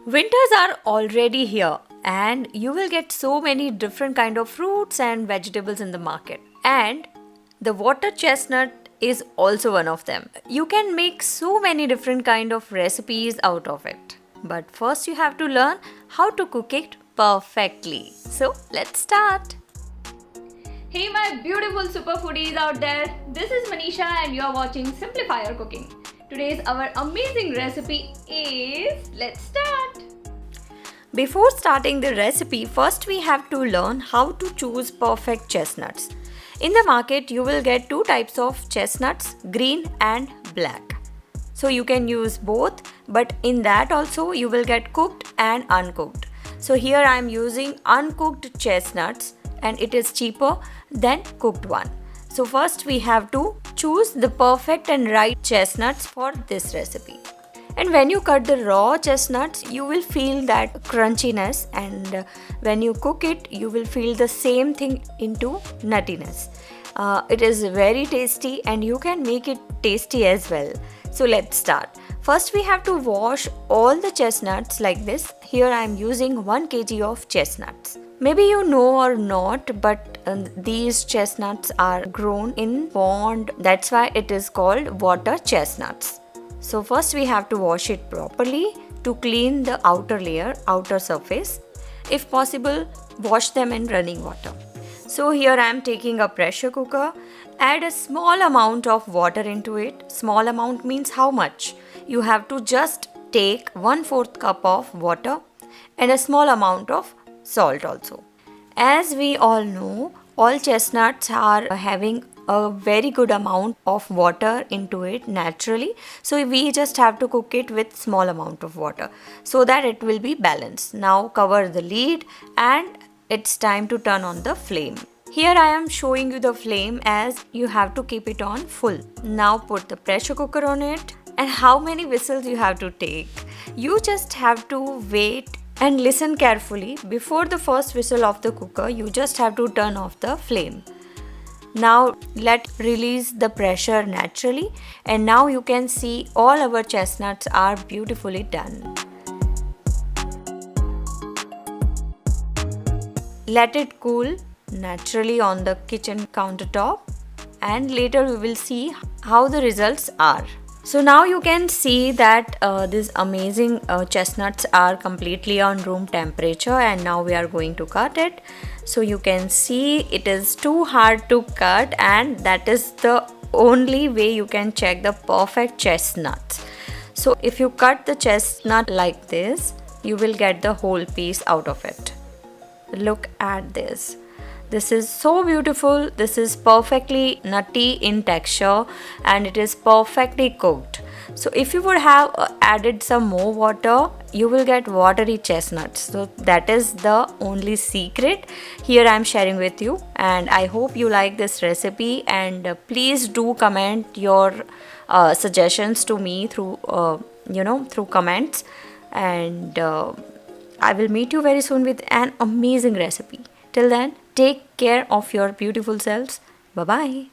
Winters are already here and you will get so many different kind of fruits and vegetables in the market. And the water chestnut is also one of them. You can make so many different kind of recipes out of it. But first you have to learn how to cook it perfectly. So let's start. Hey my beautiful super foodies out there, this is Manisha and you're watching Simplifier Cooking. Today's our amazing recipe is, let's start! Before starting the recipe, first we have to learn how to choose perfect chestnuts. In the market, you will get two types of chestnuts, green and black. So you can use both, but in that also you will get cooked and uncooked. So here I am using uncooked chestnuts and it is cheaper than cooked one. So first we have to choose the perfect and right chestnuts for this recipe. And when you cut the raw chestnuts, you will feel that crunchiness, and when you cook it, you will feel the same thing into nuttiness. It is very tasty and you can make it tasty as well. So let's start. First we have to wash all the chestnuts like this. Here I am using 1 kg of chestnuts. Maybe you know or not, but these chestnuts are grown in pond. That's why it is called water chestnuts. So first we have to wash it properly to clean the outer layer, outer surface. If possible, wash them in running water. So here I am taking a pressure cooker. Add a small amount of water into it. Small amount means how much? You have to just take 1/4 cup of water and a small amount of salt also. As we all know, all chestnuts are having a very good amount of water into it naturally, so we just have to cook it with small amount of water so that it will be balanced. Now cover the lid and it's time to turn on the flame. Here I am showing you the flame as you have to keep it on full. Now put the pressure cooker on it, and how many whistles you have to take? You just have to wait and listen carefully. Before the first whistle of the cooker, you just have to turn off the flame. Now let release the pressure naturally, and now you can see all our chestnuts are beautifully done. Let it cool naturally on the kitchen countertop, and later we will see how the results are. So now you can see that these amazing chestnuts are completely on room temperature, and now we are going to cut it. So you can see it is too hard to cut, and that is the only way you can check the perfect chestnuts. So if you cut the chestnut like this, you will get the whole piece out of it. Look at this. This is so beautiful. This is perfectly nutty in texture and it is perfectly cooked. So if you would have added some more water, you will get watery chestnuts. So that is the only secret here I am sharing with you, and I hope you like this recipe, and please do comment your suggestions to me through through comments, and I will meet you very soon with an amazing recipe. Till then, take care of your beautiful selves. Bye bye.